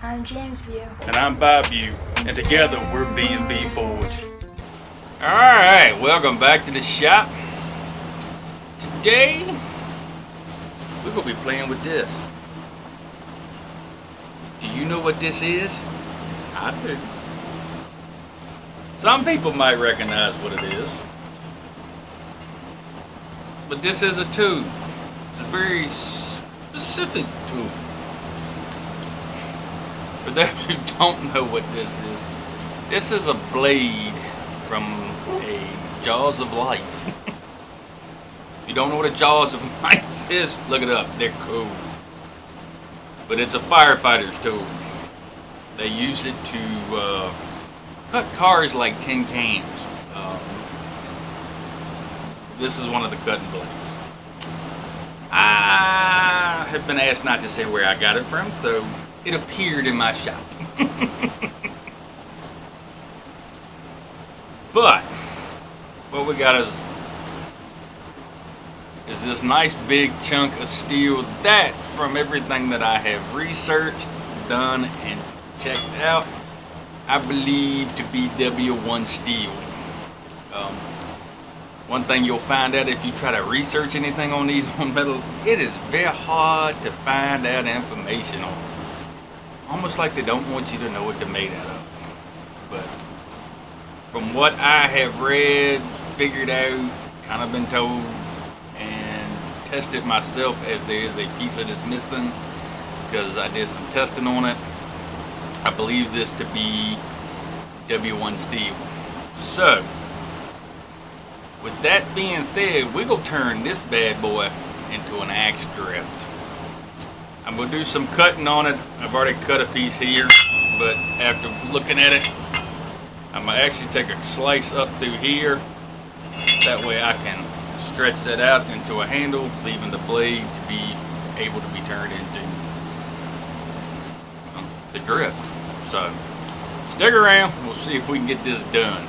I'm James View. And I'm Bob View. And together we're bandbforge. Alright, welcome back to the shop. Today, we're going to be playing with this. Do you know what this is? I do. Some people might recognize what it is. But this is a tool. It's a very specific tool. For those who don't know what this is a blade from a Jaws of Life. If you don't know what a Jaws of Life is, look it up. They're cool. But it's a firefighter's tool. They use it to cut cars like tin cans. This is one of the cutting blades. I have been asked not to say where I got it from, so it appeared in my shop. But what we got is this nice big chunk of steel that, from everything that I have researched, done, and checked out, I believe to be W1 steel. One thing you'll find out if you try to research anything on these on metal, it is very hard to find out information on. Almost like they don't want you to know what they're made out of. But from what I have read, figured out, kind of been told, and tested myself, as there is a piece of this missing because I did some testing on it, I believe this to be W1 steel. So, with that being said, we're going to turn this bad boy into an axe drift. I'm going to do some cutting on it. I've already cut a piece here, but after looking at it, I'm going to actually take a slice up through here. That way I can stretch that out into a handle, leaving the blade to be able to be turned into the drift. So, stick around. We'll see if we can get this done.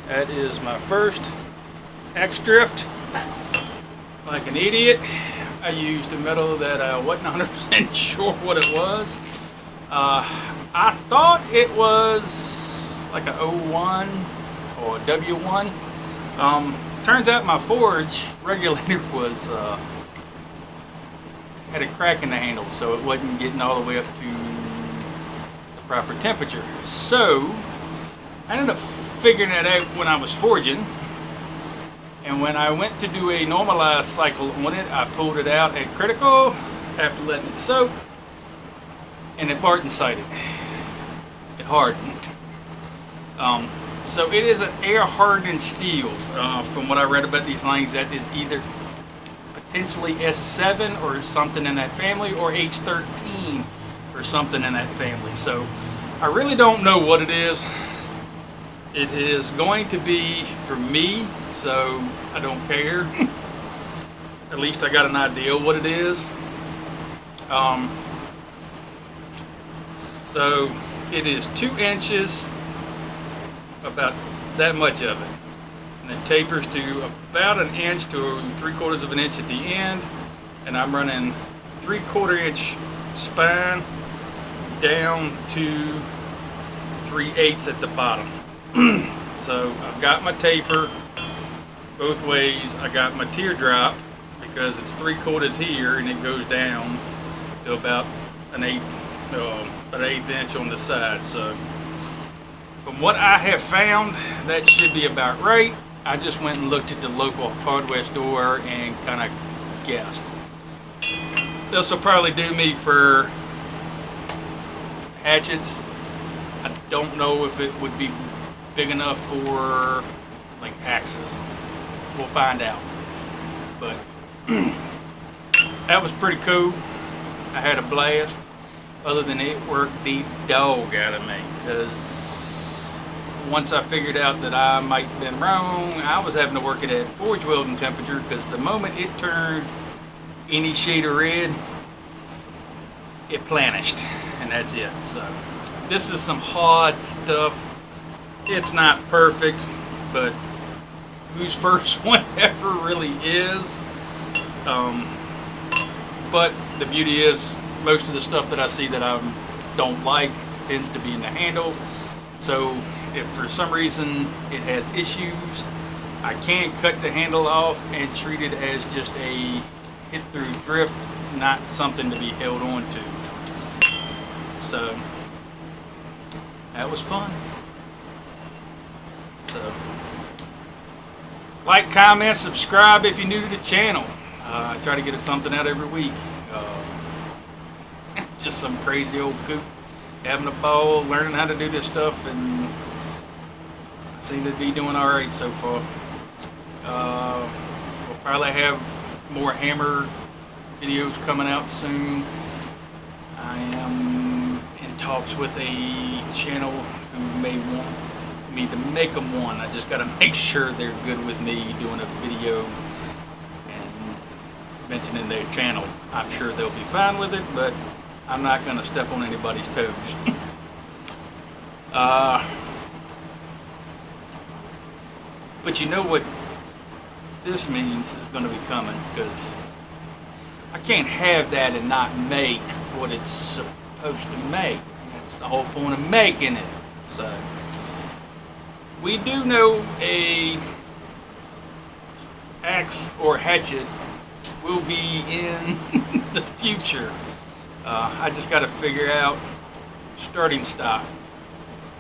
That is my first X drift. Like an idiot, I used a metal that I wasn't 100% sure what it was. I thought it was like a 01 or a W1. Turns out my forge regulator was had a crack in the handle, so it wasn't getting all the way up to the proper temperature. So I ended up figuring that out when I was forging. And when I went to do a normalized cycle on it, I pulled it out at critical after letting it soak, and it Martensited. It hardened. So it is an air hardened steel. From what I read about these things, that is either potentially S7 or something in that family, or H13 or something in that family. So I really don't know what it is. It is going to be for me, so I don't care. At least I got an idea what it is. So it is 2 inches, about that much of it. And it tapers to about 1 inch to 3/4 of an inch at the end. And I'm running 3/4 inch spine down to 3/8 at the bottom. So I've got my taper both ways. I got my teardrop because it's 3/4 here and it goes down to about an eighth inch on the side. So from what I have found, that should be about right. I just went and looked at the local hardware store and kind of guessed. This will probably do me for hatchets. I don't know if it would be big enough for like axes. We'll find out. But that was pretty cool. I had a blast. Other than it worked the dog out of me, because once I figured out that I might have been wrong, I was having to work it at forge welding temperature, because the moment it turned any shade of red, it planished, and that's it. So this is some hard stuff. It's not perfect, but whose first one ever really is. But the beauty is, most of the stuff that I see that I don't like tends to be in the handle. So if for some reason it has issues, I can cut the handle off and treat it as just a hit through drift, not something to be held on to. So that was fun. So like, comment, subscribe if you're new to the channel. I try to get something out every week. Just some crazy old coot having a ball, learning how to do this stuff, and I seem to be doing all right so far. We'll probably have more hammer videos coming out soon. I am in talks with a channel who may want me to make them one. I just got to make sure they're good with me doing a video and mentioning their channel. I'm sure they'll be fine with it, but I'm not going to step on anybody's toes. But you know what this means is going to be coming, because I can't have that and not make what it's supposed to make. That's the whole point of making it. So we do know a axe or hatchet will be in the future. I just got to figure out starting stock.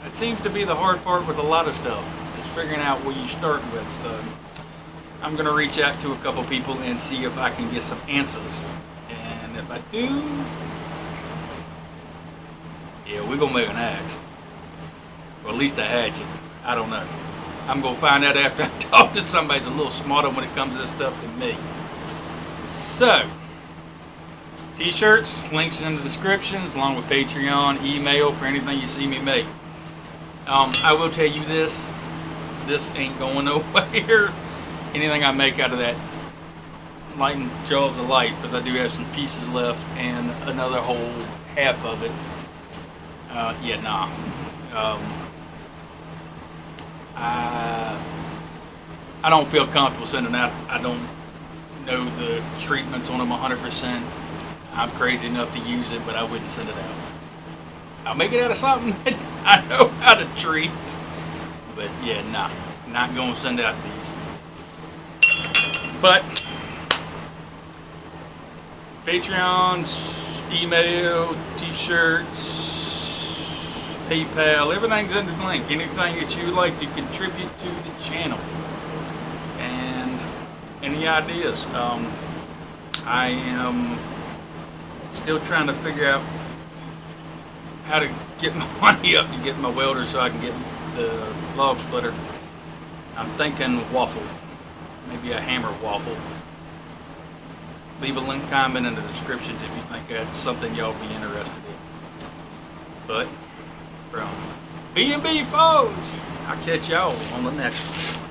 It seems to be the hard part with a lot of stuff, is figuring out where you start with. So I'm going to reach out to a couple people and see if I can get some answers. And if I do, yeah, we're going to make an axe. Or at least a hatchet. I don't know. I'm going to find out after I talk to somebody who's a little smarter when it comes to this stuff than me. So, t-shirts, links in the descriptions, along with Patreon, email for anything you see me make. I will tell you this ain't going nowhere. Anything I make out of that lighting jaws of light, because I do have some pieces left and another whole half of it. Yeah, nah. I don't feel comfortable sending out. I don't know the treatments on them 100%. I'm crazy enough to use it, but I wouldn't send it out. I'll make it out of something that I know how to treat. But yeah, nah, not gonna send out these. But Patreons, email, t-shirts, PayPal, everything's in the link. Anything that you would like to contribute to the channel. And any ideas? I am still trying to figure out how to get my money up to get my welder so I can get the log splitter. I'm thinking waffle, maybe a hammer waffle. Leave a link comment in the description if you think that's something y'all be interested in. But from B&B Forge, I'll catch y'all on the next one.